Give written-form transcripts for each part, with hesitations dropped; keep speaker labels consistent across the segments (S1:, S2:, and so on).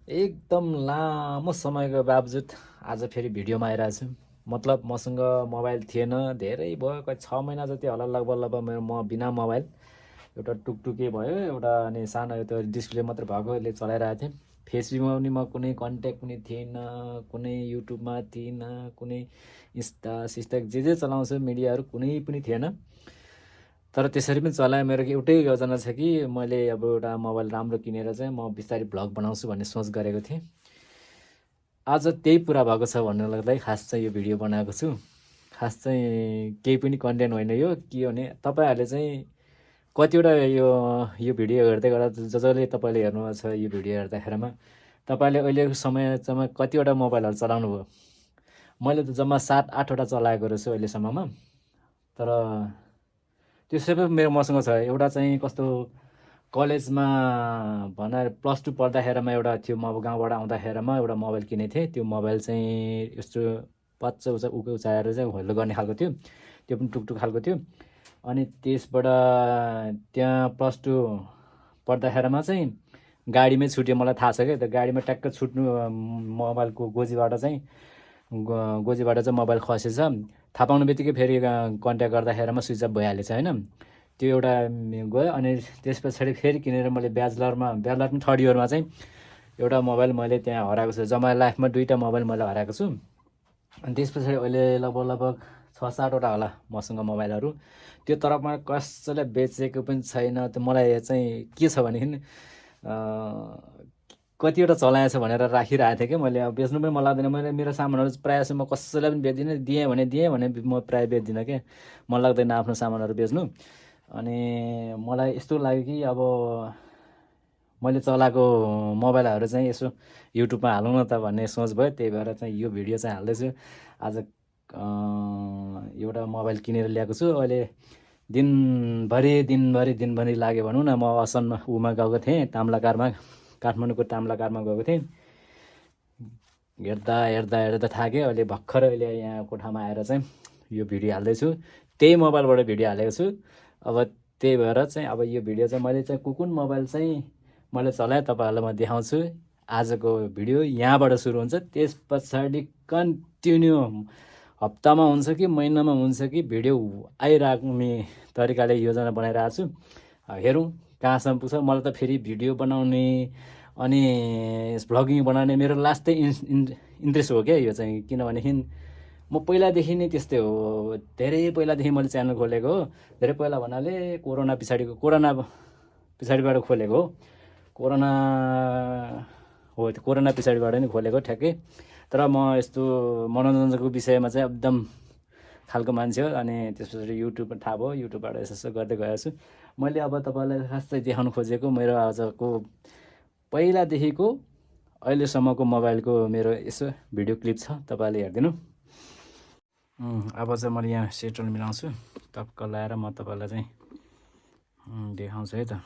S1: एकदम लामो समयको बावजुद आज फेरि भिडियोमा आइरहेको छु। मतलब मसँग मोबाइल थिएन, धेरै भयो, कति 6 महिना जति होला लगभग लगभग म बिना मोबाइल एउटा टुकटुके भयो, एउटा अनि सानो त्यो डिस्प्ले मात्र भएकोले चलाइरहेको थिएँ। फेसबुकमा पनि म कुनै कन्ट्याक्ट पनि थिएन, कुनै युट्युबमा थिएन, कुनै इन्स्टा सिस्टा जे चलाउँछु मिडियाहरू कुनै पनि थिएन। तर त्यसरी पनि चलाएँ। मेरो एउटै योजना छ कि मैले अब एउटा मोबाइल राम्रो किनेर चाहिँ म बिस्तारै भ्लग बनाउँछु भन्ने सोच गरेको थिएँ। आज त्यही पुरा भएको छ भन्नु लाग्दै खास चाहिँ यो भिडियो बनाएको छु। खास चाहिँ केही पनि कन्टेन्ट होइन यो, के भने तपाईँहरूले चाहिँ कतिवटा यो भिडियो हेर्दै गर्दा जसले तपाईँले हेर्नुभएको छ यो भिडियो हेर्दाखेरिमा तपाईँले अहिलेको समयसम्म कतिवटा मोबाइलहरू चलाउनु भयो? मैले त जम्मा 7-8वटा चलाएको रहेछु अहिलेसम्ममा। तर त्यो सबै मसँग छ। एउटा चाहिँ कस्तो कलेजमा भनाएर +2 पढ्दाखेरिमा एउटा थियो, म अब गाउँबाट आउँदाखेरिमा एउटा मोबाइल किनेको थिएँ। त्यो मोबाइल चाहिँ यस्तो पच्च उचाएर चाहिँ हेल्लो गर्ने खालको थियो, त्यो पनि टुकटुक खालको थियो। अनि त्यसबाट त्यहाँ +2 पढ्दाखेरिमा चाहिँ गाडीमै छुट्यो, मलाई थाहा छ क्या। त्यो गाडीमा ट्याक्क छुट्नु मोबाइलको गोजीबाट चाहिँ मोबाइल खसेछ। थाहा पाउनु बित्तिकै फेरि कन्ट्याक्ट गर्दाखेरिमा स्विच अफ भइहालेछ होइन। त्यो एउटा गयो। अनि त्यस पछाडि फेरि किनेर मैले ब्याचलर पनि 3rd इयरमा चाहिँ एउटा मोबाइल मैले त्यहाँ हराएको छु। जम्मा लाइफमा 2टा मोबाइल मैले हराएको छु। अनि त्यस पछाडि अहिले लगभग 6-7वटा होला मसँग मोबाइलहरू। त्यो तरफमा कसैलाई बेचेको पनि छैन। त्यो मलाई चाहिँ के छ भनेदेखि कतिवटा चलाएछ भनेर राखिरहेको थिएँ कि मैले। अब बेच्नु पनि मन लाग्दैन। मैले मेरो सामानहरू प्रायः जस्तो म कसैलाई पनि बेच्दिनँ। दिएँ भने म प्रायः बेच्दिनँ क्या, मन लाग्दैन आफ्नो सामानहरू बेच्नु। अनि मलाई यस्तो लाग्यो कि अब मैले चलाएको मोबाइलहरू चाहिँ यसो युट्युबमा हालौँ न त भन्ने सोच भयो। त्यही भएर चाहिँ यो भिडियो चाहिँ हाल्दैछु। आज एउटा मोबाइल किनेर ल्याएको छु। अहिले दिनभरि लाग्यो भनौँ न। म असनमा उमा गएको थिएँ, ताम्लाकारमा, काठमाडौँको ताम्लाकारमा गएको थिएँ। हेर्दा थाकेँ। अहिले भर्खर यहाँ कोठामा आएर चाहिँ यो भिडियो हाल्दैछु। त्यही मोबाइलबाट भिडियो हालेको छु। अब त्यही भएर चाहिँ अब यो भिडियो चाहिँ मैले चाहिँ कुन मोबाइल चाहिँ मैले चलाएँ तपाईँहरूलाई म देखाउँछु। आजको भिडियो यहाँबाट सुरु हुन्छ। त्यस पछाडि कन्टिन्यू हप्तामा हुन्छ कि महिनामा हुन्छ कि भिडियो आइराख्ने तरिकाले योजना बनाइरहेको छु। हेरौँ कहाँसम्म पुग्छ। मलाई त फेरि भिडियो बनाउने अनि भ्लगिङ बनाउने मेरो लास्टै इन्ट्रेस्ट हो क्या यो चाहिँ। किनभनेदेखि म पहिलादेखि नै त्यस्तै हो। धेरै पहिलादेखि मैले च्यानल खोलेको हो। धेरै पहिला भन्नाले कोरोना पछाडिबाट खोलेको हो। कोरोना पछाडिबाट नै खोलेको ठ्याक्कै। तर म यस्तो मनोरञ्जनको विषयमा चाहिँ एकदम खालको मान्छे हो। अनि त्यस पछाडि युट्युब थाहा भयो, युट्युबबाट यसो गर्दै गएको छु। मैले अब तपाईँलाई खास चाहिँ देखाउनु खोजेको मेरो आजको पहिलादेखिको अहिलेसम्मको मोबाइलको मेरो यसो भिडियो क्लिप छ, तपाईँले हेरिदिनु। अब चाहिँ मैले यहाँ सेटल मिलाउँछु। टक्क लाएर म तपाईँलाई चाहिँ देखाउँछु है त।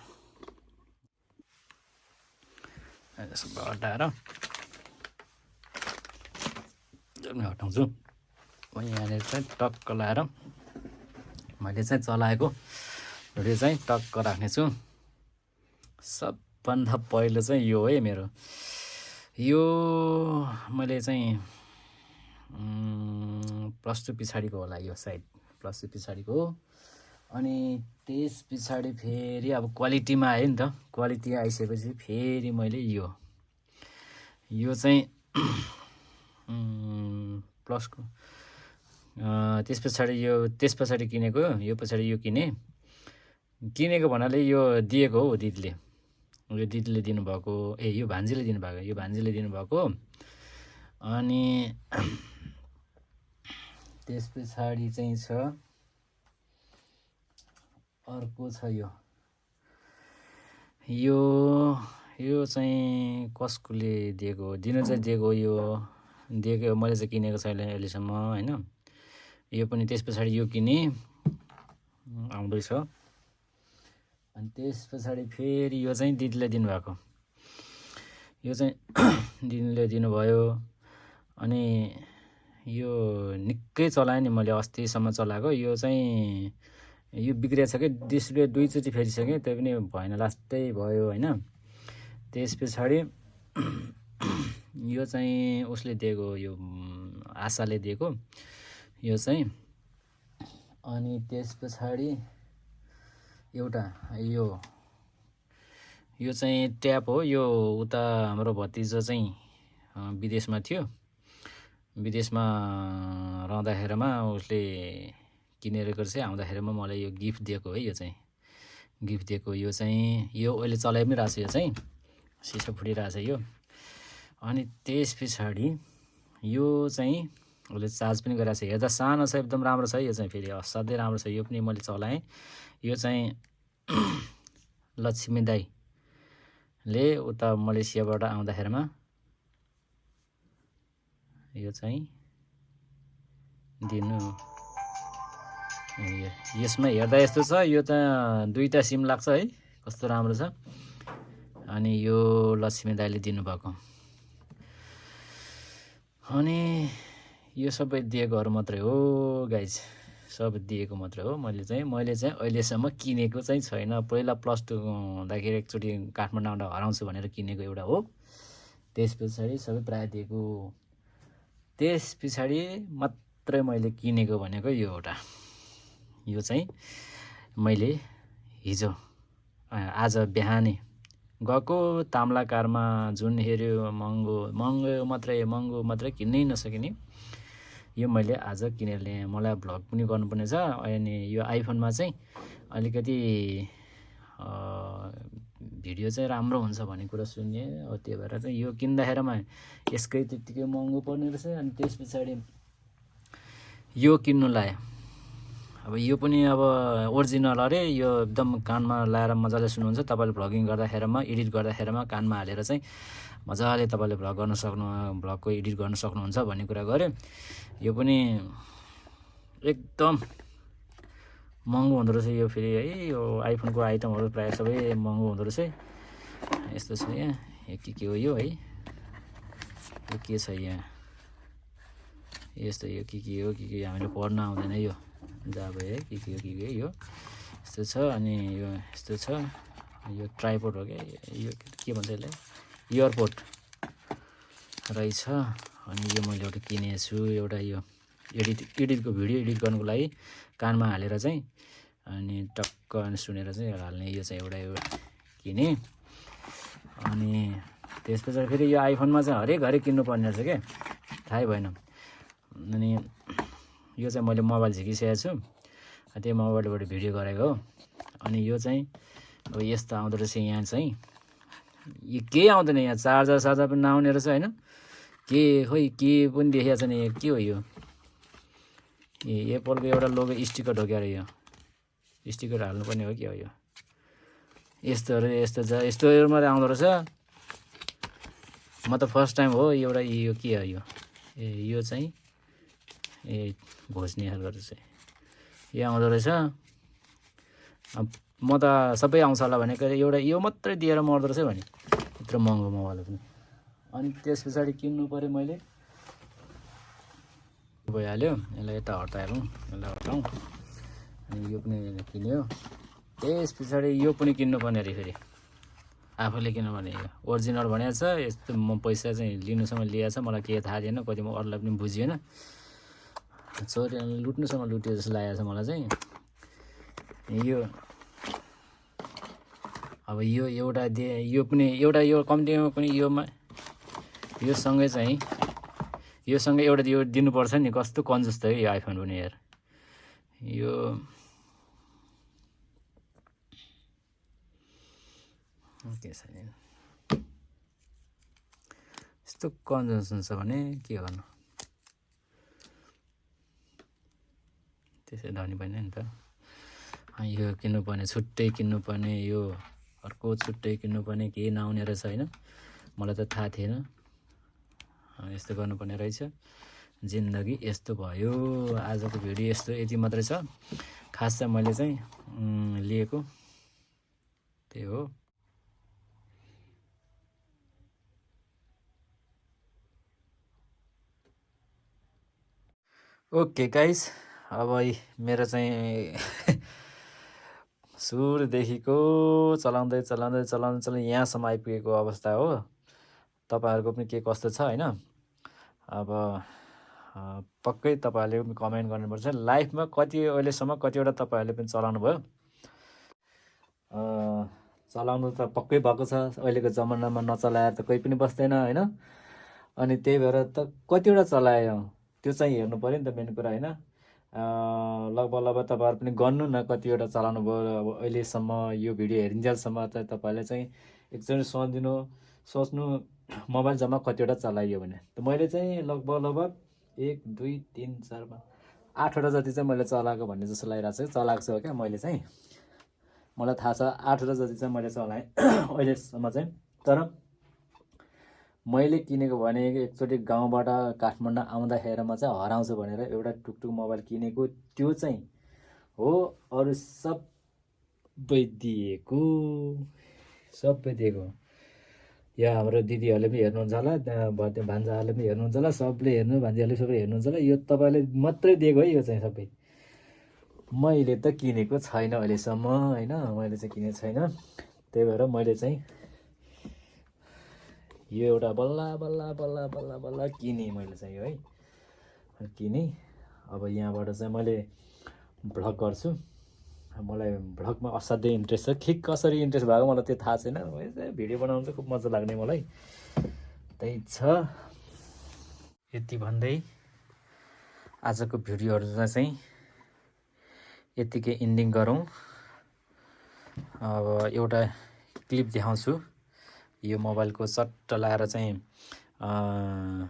S1: यसो हटाएर हटाउँछु। म यहाँनिर चाहिँ टक्क लाएर मैले चाहिँ चलाएको भिडियो चाहिँ टक्क राख्नेछु। सबभन्दा पहिलो चाहिँ यो है मेरो। यो मैले चाहिँ +2 पछाडिको होला यो, सायद +2 पछाडिको हो। अनि त्यस पछाडि फेरि अब क्वालिटीमा आयो नि त। क्वालिटी आइसकेपछि फेरि मैले यो चाहिँ प्लसको त्यस पछाडि किनेको। यो पछाडि यो किनेको भन्नाले यो दिएको हो दिदीले। यो दिदीले दिनुभएको, यो भान्जीले दिनुभएको। अनि त्यस पछाडि चाहिँ छ अर्को छ यो चाहिँ कसकोले दिएको, दिनु चाहिँ दिएको। यो दिएको मैले चाहिँ किनेको छैन अहिलेसम्म होइन। यो पनि त्यस पछाडि यो किने आउँदैछ। अनि त्यस पछाडि फेरि यो चाहिँ दिदीले दिनुभएको। यो चाहिँ दिदीले दिनुभयो। अनि यो निकै चलाएँ नि मैले, अस्तिसम्म चलाएको। यो चाहिँ यो बिग्रिएको छ कि, डिस्प्ले 2चोटि फेरिसकेँ, त्यो पनि भएन, लास्टै भयो होइन। त्यस पछाडि यो चाहिँ उसले दिएको, यो आशाले दिएको यो चाहिँ। अनि त्यस पछाडि एउटा यो चाहिँ ट्याप हो। यो उता हाम्रो भतिजा चाहिँ विदेशमा थियो, विदेशमा रहँदाखेरिमा उसले किनेर चाहिँ आउँदाखेरिमा मलाई यो गिफ्ट दिएको है। यो चाहिँ गिफ्ट दिएको, यो चाहिँ यो अहिले चलाइ पनि रहेछ। यो चाहिँ सिसा फुटिरहेछ यो। अनि त्यस पछाडि यो चाहिँ उसले चार्ज पनि गरिरहेछ। हेर्दा सानो छ, एकदम राम्रो छ यो चाहिँ, फेरि असाध्यै राम्रो छ। यो पनि मैले चलाएँ। यो चाहिँ लक्ष्मी दाईले उता मलेसियाबाट आउँदाखेरिमा यो चाहिँ दिनु। यसमा हेर्दा यस्तो छ, यो त 2टा सिम लाग्छ है, कस्तो राम्रो छ। अनि यो लक्ष्मी दाईले दिनुभएको। अनि यो सबै दिएकोहरू मात्रै हो गाइज, सब दिएको मात्रै हो। मैले चाहिँ अहिलेसम्म किनेको चाहिँ छैन। पहिला +2 हुँदाखेरि एकचोटि काठमाडौँ आउँदा हराउँछु भनेर किनेको एउटा हो। त्यस पछाडि सबै प्रायः दिएको। त्यस पछाडि मात्रै मैले किनेको भनेको यो एउटा। यो चाहिँ मैले हिजो आज बिहानै गएको ताम्लाकारमा जुन हेऱ्यो महँगो मात्रै किन्नै नसकिने, यो मैले आज किनेर ल्याएँ। मलाई भ्लग पनि गर्नुपर्ने छ। अनि यो आइफोनमा चाहिँ अलिकति भिडियो चाहिँ राम्रो हुन्छ भन्ने कुरा सुन्ने हो। त्यही भएर चाहिँ यो किन्दाखेरिमा यसकै त्यत्तिकै महँगो पर्ने रहेछ। अनि त्यस पछाडि यो किन्नु लाएँ। अब यो पनि अब ओरिजिनल अरे, यो एकदम कानमा लाएर मजाले सुन्नुहुन्छ तपाईँले। भ्लगिङ गर्दाखेरिमा, एडिट गर्दाखेरिमा कानमा हालेर चाहिँ मजाले तपाईँले भ्लगको एडिट गर्न सक्नुहुन्छ भन्ने कुरा गऱ्यो। यो पनि एकदम महँगो हुँदो रहेछ यो फेरि है। यो आइफोनको आइटमहरू प्रायः सबै महँगो हुँदो रहेछ। यस्तो छ यहाँ, यो के हो यो है, यो के छ यहाँ यस्तो, यो के हो हामीले पढ्न आउँदैन यो जाबो है, के हो यो यस्तो छ। अनि यो यस्तो छ, यो ट्राइपोड हो क्या, यो के भन्छ यसलाई, इयरपोड रहेछ। अनि यो मैले एउटा किनेको छु, एउटा यो एडिटको भिडियो एडिट गर्नुको लागि कानमा हालेर चाहिँ अनि टक्क अनि सुनेर चाहिँ हाल्ने। यो चाहिँ एउटा यो किनेँ। अनि त्यस पछाडि फेरि यो आइफोनमा चाहिँ हरेक किन्नुपर्ने रहेछ क्या, थाहै भएन। अनि यो चाहिँ मैले मोबाइल झिकिसकेको छु, त्यही मोबाइलबाट भिडियो गरेको हो। अनि यो चाहिँ अब यस्तो आउँदो रहेछ। यहाँ चाहिँ यो केही आउँदैन, यहाँ चार्जर पनि नआउने रहेछ होइन। के खोइ के पनि देखिएको छैन। यो के हो यो, एप्पलको एउटा लोगो स्टिकर हो क्या, यो स्टिकर हाल्नुपर्ने हो क्या हो यो। यस्तोहरू मात्रै आउँदो रहेछ। म त फर्स्ट टाइम हो एउटा यो के हो यो, यो चाहिँ घोच्ने खालको रहेछ यो आउँदो रहेछ। म त सबै आउँछ होला भनेको, एउटा यो मात्रै दिएर मर्दो रहेछ भने, यत्रो महँगो मोबाइल पनि। अनि त्यस पछाडि किन्नु पऱ्यो मैले, भइहाल्यो। यसलाई यता हटाइहालौँ, यसलाई हटाउँ। अनि यो पनि किन्यो। त्यस पछाडि यो पनि किन्नुपर्ने अरे, फेरि आफूले किन्नुपर्ने। यो ओरिजिनल भनेको छ। यस्तो म पैसा चाहिँ लिनुसम्म लिएको छ, मलाई केही थाहा थिएन। कति म अरूलाई पनि बुझिएन, चोरी लुट्नुसम्म लुट्यो जस्तो लागेको छ मलाई चाहिँ। यो अब यो एउटा यो पनि एउटा यो कम्तीमा पनि यो सँगै एउटा यो दिनुपर्छ नि। कस्तो कन्जुस त है यो आइफोन पनि यार। यो के छ यस्तो कन्जुस हुन्छ भने के गर्नु, त्यसै धनी भएन नि त। यो किन्नुपर्ने, छुट्टै किन्नुपर्ने, यो अर्को छुट्टै किन्नुपर्ने, केही नआउने रहेछ होइन। मलाई त थाहा थिएन यस्तो गर्नुपर्ने रहेछ। जिन्दगी यस्तो भयो। आजको भिडियो यति मात्रै छ। खास चाहिँ मैले चाहिँ लिएको त्यही हो। ओके गाइस, अब मेरो चाहिँ सुरुदेखिको चलाउँदै यहाँसम्म आइपुगेको अवस्था हो। तपाईँहरूको पनि के कस्तो छ होइन। अब पक्कै तपाईँहरूले पनि कमेन्ट गर्नुपर्छ लाइफमा कति अहिलेसम्म कतिवटा तपाईँहरूले पनि चलाउनु भयो। चलाउनु त पक्कै भएको छ, अहिलेको जमानामा नचलाएर त कोही पनि बस्दैन होइन। अनि त्यही भएर त कतिवटा चलायो त्यो चाहिँ हेर्नु पऱ्यो नि त मेन कुरा होइन। लगभग तपाईँहरू पनि गर्नु न कतिवटा चलाउनु भयो अब अहिलेसम्म यो भिडियो हेरिन्जेलसम्म चाहिँ तपाईँहरूले चाहिँ एकचोटि सोच्नु मोबाइल जम्मा कतिवटा चलाइयो भने। त मैले चाहिँ लगभग 1 2 3 4 5 8वटा जति चाहिँ मैले चलाएको भन्ने जस्तो लागिरहेको छ। चलाएको छु क्या मैले चाहिँ, मलाई थाहा छ 8वटा जति चाहिँ मैले चलाएँ अहिलेसम्म चाहिँ। तर मैले किनेको भने एकचोटि गाउँबाट काठमाडौँ आउँदाखेरिमा चाहिँ हराउँछ भनेर एउटा टुकटुक मोबाइल किनेको, त्यो चाहिँ हो। अरू सबै दिएको या हाम्रो दिदीहरूले पनि हेर्नुहुन्छ होला, त्यहाँ भान्जाहरूले पनि हेर्नुहुन्छ होला, सबले हेर्नु, भान्जीहरूले सबै हेर्नुहुन्छ होला। यो तपाईँले मात्रै दिएको है, यो चाहिँ सबै मैले त किनेको छैन अहिलेसम्म होइन। मैले चाहिँ किनेको छैन, त्यही भएर मैले चाहिँ यो एउटा बल्ल किनेँ मैले चाहिँ यो है, किनेँ। अब यहाँबाट चाहिँ मैले भ्लग गर्छु। मलाई भ्लगमा असाध्यै इन्ट्रेस्ट छ, के कसरी इन्ट्रेस्ट भएको मलाई त्यो थाहा छैन। भिडियो बनाउनु चाहिँ खुब मजा लाग्ने मलाई, त्यही छ। यति भन्दै आजको भिडियोहरू चाहिँ यतिकै इन्डिङ गरौँ। अब एउटा क्लिप देखाउँछु, यो मोबाइलको सट्ट लाएर चाहिँ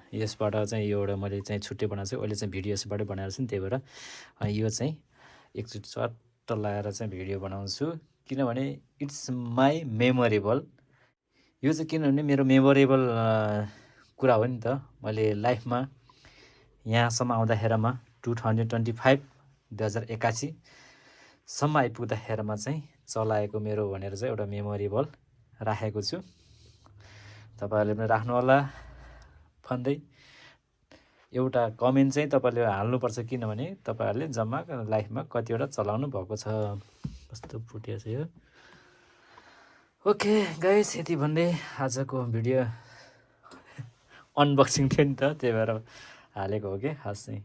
S1: यसबाट चाहिँ यो एउटा मैले चाहिँ छुट्टै बनाएको छु। अहिले चाहिँ भिडियो यसबाटै बनाएको छु नि, त्यही भएर यो चाहिँ एकचोटि सट्ट लाएर चाहिँ भिडियो बनाउँछु। किनभने इट्स माई मेमोरेबल, यो चाहिँ किनभने मेरो मेमोरेबल कुरा हो नि त। मैले लाइफमा यहाँसम्म आउँदाखेरिमा 2021 सम्म आइपुग्दाखेरिमा चाहिँ चलाएको मेरो भनेर चाहिँ एउटा मेमोरेबल राखेको छु। तपाईँहरूले पनि राख्नु होला भन्दै एउटा कमेन्ट चाहिँ तपाईँले हाल्नुपर्छ, किनभने तपाईँहरूले जम्मा लाइफमा कतिवटा चलाउनु भएको छ। कस्तो फुटिया छ यो। ओके गाइस, यति भन्दै आजको भिडियो अनबक्सिङ थियो नि त, त्यही भएर हालेको हो कि खास चाहिँ।